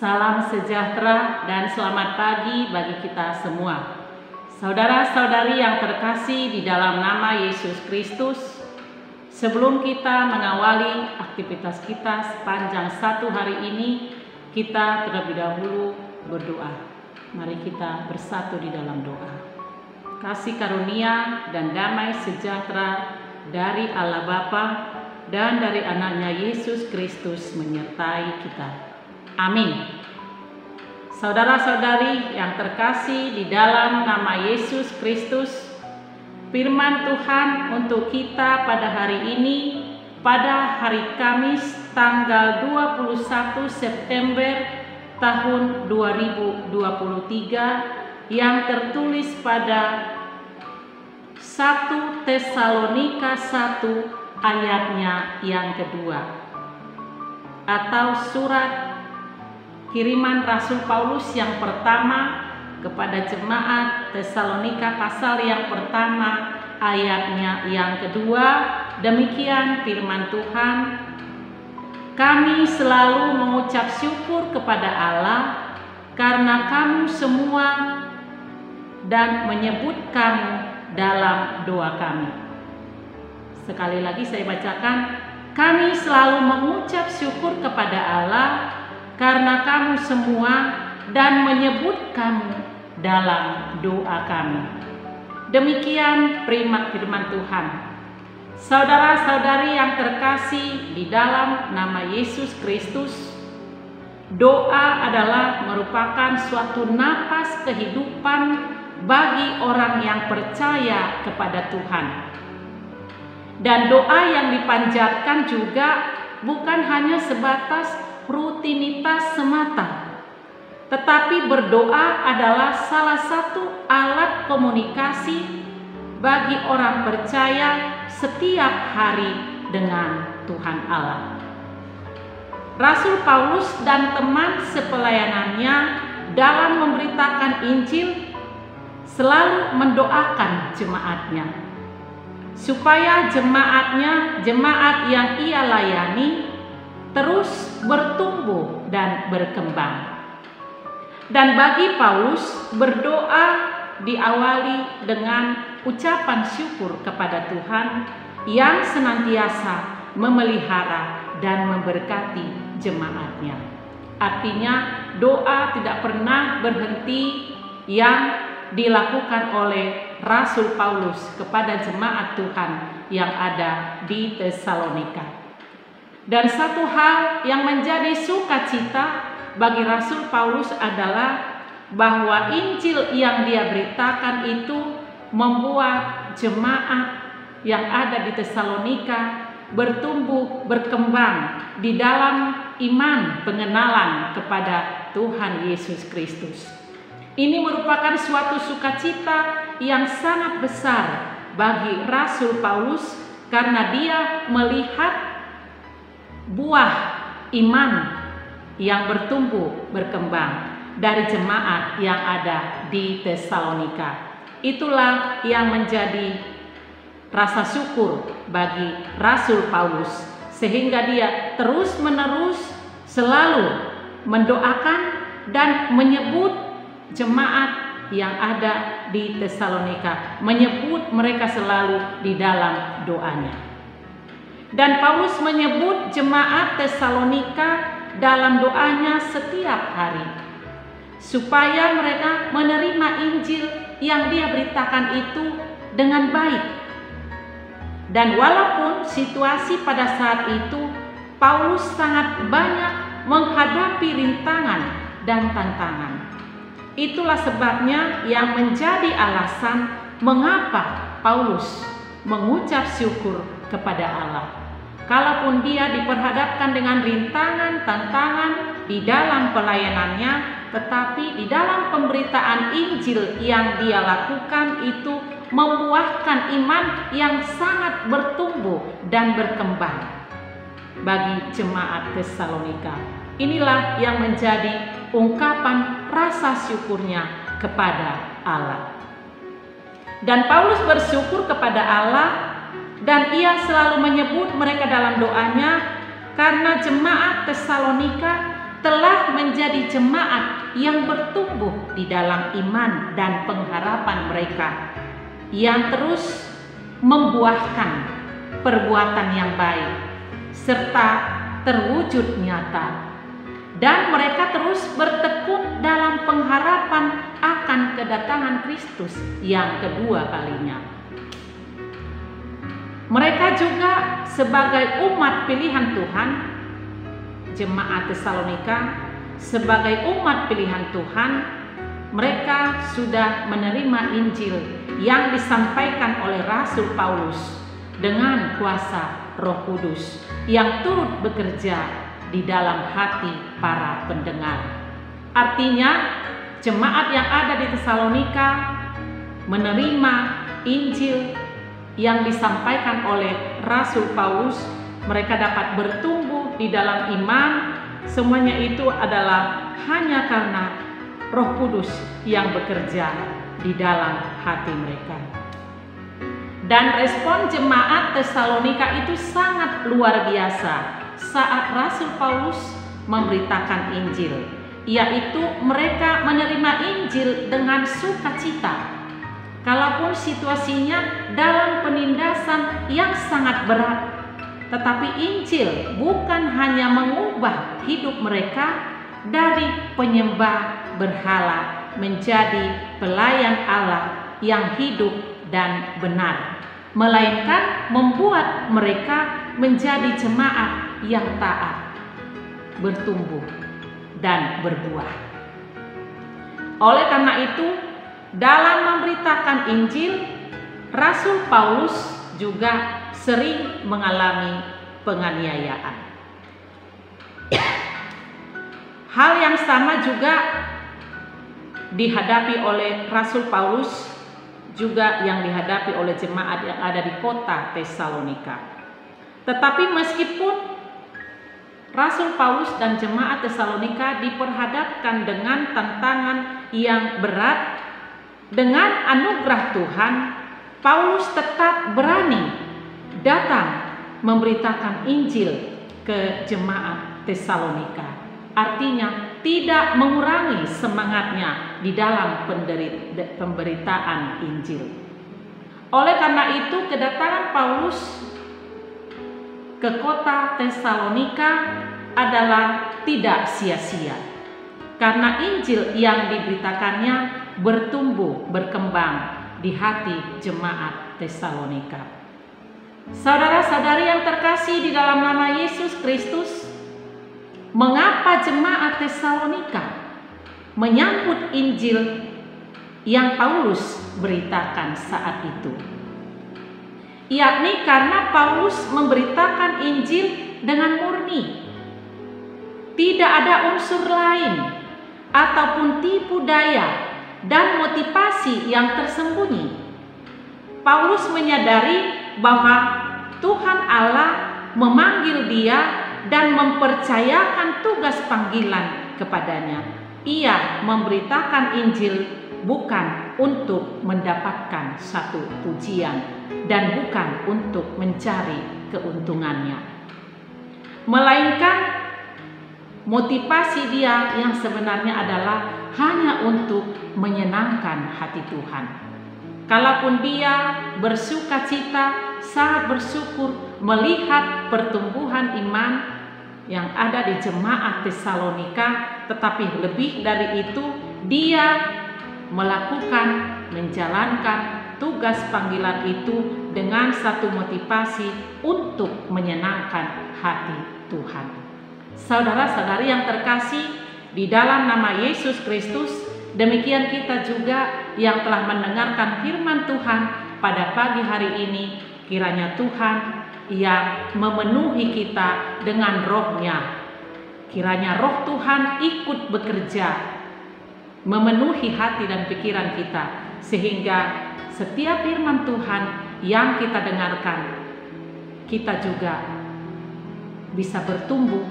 Salam sejahtera dan selamat pagi bagi kita semua. Saudara-saudari yang terkasih di dalam nama Yesus Kristus, sebelum kita mengawali aktivitas kita sepanjang satu hari ini, kita terlebih dahulu berdoa. Mari kita bersatu di dalam doa. Kasih karunia dan damai sejahtera dari Allah Bapa dan dari anaknya Yesus Kristus menyertai kita. Amin. Saudara-saudari yang terkasih di dalam nama Yesus Kristus, firman Tuhan untuk kita pada hari ini, pada hari Kamis tanggal 21 September tahun 2023 yang tertulis pada 1 Tesalonika 1 ayatnya yang kedua, atau surat kiriman Rasul Paulus yang pertama kepada jemaat Tesalonika pasal yang pertama ayatnya yang kedua. Demikian firman Tuhan, kami selalu mengucap syukur kepada Allah karena kamu semua dan menyebut kamu dalam doa kami. Sekali lagi saya bacakan, kami selalu mengucap syukur kepada Allah karena kamu semua dan menyebut kamu dalam doa kami. Demikian firman Tuhan. Saudara-saudari yang terkasih di dalam nama Yesus Kristus, doa adalah merupakan suatu napas kehidupan bagi orang yang percaya kepada Tuhan. Dan doa yang dipanjatkan juga bukan hanya sebatas rutinitas semata, tetapi berdoa adalah salah satu alat komunikasi bagi orang percaya setiap hari dengan Tuhan Allah. Rasul Paulus dan teman sepelayanannya dalam memberitakan Injil selalu mendoakan jemaatnya supaya jemaat yang ia layani terus bertumbuh dan berkembang. Dan bagi Paulus, berdoa diawali dengan ucapan syukur kepada Tuhan yang senantiasa memelihara dan memberkati jemaatnya. Artinya, doa tidak pernah berhenti yang dilakukan oleh Rasul Paulus kepada jemaat Tuhan yang ada di Tesalonika. Dan satu hal yang menjadi sukacita bagi Rasul Paulus adalah bahwa Injil yang dia beritakan itu membuat jemaat yang ada di Tesalonika bertumbuh, berkembang di dalam iman pengenalan kepada Tuhan Yesus Kristus. Ini merupakan suatu sukacita yang sangat besar bagi Rasul Paulus karena dia melihat buah iman yang bertumbuh berkembang dari jemaat yang ada di Tesalonika. Itulah yang menjadi rasa syukur bagi Rasul Paulus, sehingga dia terus-menerus selalu mendoakan dan menyebut jemaat yang ada di Tesalonika, menyebut mereka selalu di dalam doanya. Dan Paulus menyebut jemaat Tesalonika dalam doanya setiap hari, supaya mereka menerima Injil yang dia beritakan itu dengan baik. Dan walaupun situasi pada saat itu Paulus sangat banyak menghadapi rintangan dan tantangan, itulah sebabnya yang menjadi alasan mengapa Paulus mengucap syukur kepada Allah. Kalaupun dia diperhadapkan dengan rintangan, tantangan di dalam pelayanannya, tetapi di dalam pemberitaan Injil yang dia lakukan itu membuahkan iman yang sangat bertumbuh dan berkembang bagi jemaat Tesalonika. Inilah yang menjadi ungkapan rasa syukurnya kepada Allah. Dan Paulus bersyukur kepada Allah, dan ia selalu menyebut mereka dalam doanya karena jemaat Tesalonika telah menjadi jemaat yang bertumbuh di dalam iman dan pengharapan mereka, yang terus membuahkan perbuatan yang baik serta terwujud nyata, dan mereka terus bertekun dalam pengharapan akan kedatangan Kristus yang kedua kalinya. Mereka juga sebagai umat pilihan Tuhan, jemaat Tesalonika sebagai umat pilihan Tuhan, mereka sudah menerima Injil yang disampaikan oleh Rasul Paulus dengan kuasa Roh Kudus yang turut bekerja di dalam hati para pendengar. Artinya, jemaat yang ada di Tesalonika menerima Injil yang disampaikan oleh Rasul Paulus. Mereka dapat bertumbuh di dalam iman. Semuanya itu adalah hanya karena Roh Kudus yang bekerja di dalam hati mereka. Dan respon jemaat Tesalonika itu sangat luar biasa saat Rasul Paulus memberitakan Injil, yaitu mereka menerima Injil dengan sukacita. Kalaupun situasinya dalam penindasan yang sangat berat, tetapi Injil bukan hanya mengubah hidup mereka dari penyembah berhala menjadi pelayan Allah yang hidup dan benar, melainkan membuat mereka menjadi jemaat yang taat, bertumbuh, dan berbuah. Oleh karena itu, dalam memberitakan Injil, Rasul Paulus juga sering mengalami penganiayaan. Hal yang sama juga dihadapi oleh Rasul Paulus, juga yang dihadapi oleh jemaat yang ada di kota Tesalonika. Tetapi meskipun Rasul Paulus dan jemaat Tesalonika diperhadapkan dengan tantangan yang berat, dengan anugerah Tuhan, Paulus tetap berani datang memberitakan Injil ke jemaat Tesalonika. Artinya tidak mengurangi semangatnya di dalam pemberitaan Injil. Oleh karena itu, kedatangan Paulus ke kota Tesalonika adalah tidak sia-sia, karena Injil yang diberitakannya bertumbuh, berkembang di hati jemaat Tesalonika. Saudara-saudari yang terkasih di dalam nama Yesus Kristus, mengapa jemaat Tesalonika menyambut Injil yang Paulus beritakan saat itu? Yakni karena Paulus memberitakan Injil dengan murni. Tidak ada unsur lain ataupun tipu daya dan motivasi yang tersembunyi. Paulus menyadari bahwa Tuhan Allah memanggil dia dan mempercayakan tugas panggilan kepadanya. Ia memberitakan Injil bukan untuk mendapatkan satu pujian dan bukan untuk mencari keuntungannya, melainkan motivasi dia yang sebenarnya adalah hanya untuk menyenangkan hati Tuhan. Kalaupun dia bersukacita, sangat bersyukur melihat pertumbuhan iman yang ada di jemaat Tesalonika, tetapi lebih dari itu, dia menjalankan tugas panggilan itu dengan satu motivasi untuk menyenangkan hati Tuhan. Saudara-saudari yang terkasih di dalam nama Yesus Kristus, demikian kita juga yang telah mendengarkan firman Tuhan pada pagi hari ini, kiranya Tuhan yang memenuhi kita dengan roh-Nya. Kiranya roh Tuhan ikut bekerja, memenuhi hati dan pikiran kita, sehingga setiap firman Tuhan yang kita dengarkan, kita juga bisa bertumbuh,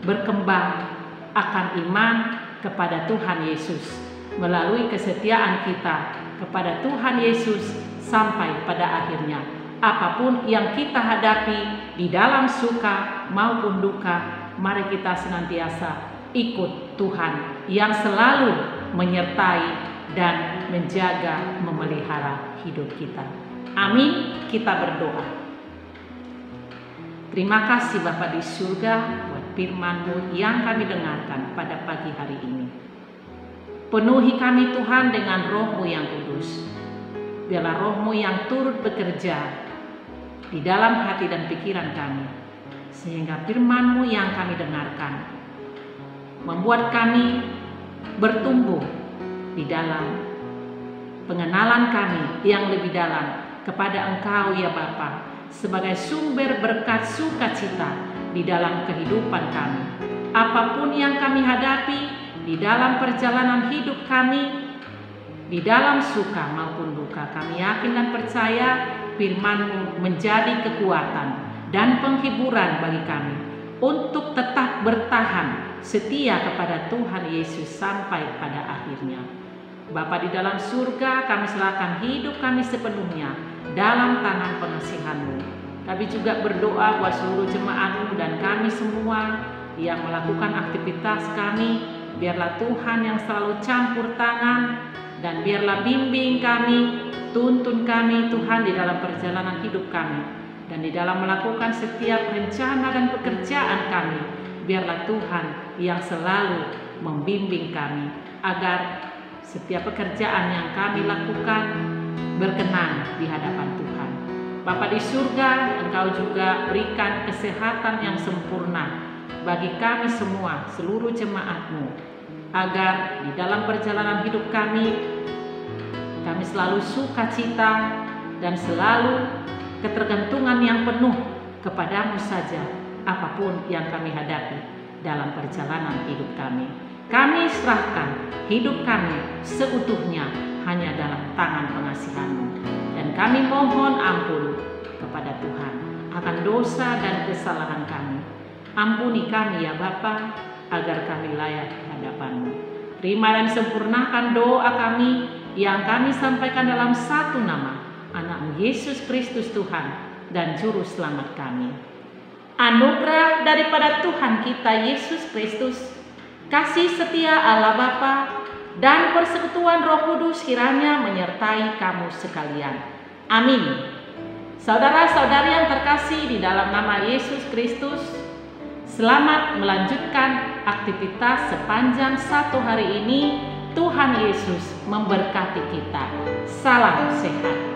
berkembang akan iman kepada Tuhan Yesus melalui kesetiaan kita kepada Tuhan Yesus sampai pada akhirnya. Apapun yang kita hadapi di dalam suka maupun duka, mari kita senantiasa ikut Tuhan yang selalu menyertai dan menjaga, memelihara hidup kita. Amin. Kita berdoa. Terima kasih Bapa di surga buat firman-Mu yang kami dengarkan pada pagi hari ini. Penuhi kami Tuhan dengan Roh-Mu yang kudus. Biarlah Roh-Mu yang turut bekerja di dalam hati dan pikiran kami, sehingga firman-Mu yang kami dengarkan membuat kami bertumbuh di dalam pengenalan kami yang lebih dalam kepada Engkau ya Bapa, sebagai sumber berkat sukacita di dalam kehidupan kami. Apapun yang kami hadapi di dalam perjalanan hidup kami, di dalam suka maupun duka, kami yakin dan percaya firman-Mu menjadi kekuatan dan penghiburan bagi kami untuk tetap bertahan setia kepada Tuhan Yesus sampai pada akhirnya. Bapa di dalam surga, kami serahkan hidup kami sepenuhnya dalam tangan pengasihan-Mu. Kami juga berdoa buat seluruh jemaat-Mu dan kami semua yang melakukan aktivitas kami. Biarlah Tuhan yang selalu campur tangan, dan biarlah bimbing kami, tuntun kami Tuhan di dalam perjalanan hidup kami, dan di dalam melakukan setiap rencana dan pekerjaan kami. Biarlah Tuhan yang selalu membimbing kami agar setiap pekerjaan yang kami lakukan berkenan di hadapan Tuhan. Bapa di surga, Engkau juga berikan kesehatan yang sempurna bagi kami semua, seluruh jemaat-Mu, agar di dalam perjalanan hidup kami selalu sukacita dan selalu ketergantungan yang penuh kepadamu saja, apapun yang kami hadapi dalam perjalanan hidup kami. Kami serahkan hidup kami seutuhnya hanya dalam tangan pengasihan-Mu, dan kami mohon ampun kepada Tuhan akan dosa dan kesalahan kami. Ampuni kami ya Bapa, agar kami layak di hadapan-Mu. Terima dan sempurnakan doa kami yang kami sampaikan dalam satu nama, Anak-Mu Yesus Kristus Tuhan dan Juru Selamat kami. Anugerah daripada Tuhan kita Yesus Kristus, kasih setia Allah Bapa, dan persekutuan Roh Kudus kiranya menyertai kamu sekalian. Amin. Saudara-saudari yang terkasih di dalam nama Yesus Kristus, selamat melanjutkan aktivitas sepanjang satu hari ini. Tuhan Yesus memberkati kita. Salam sehat.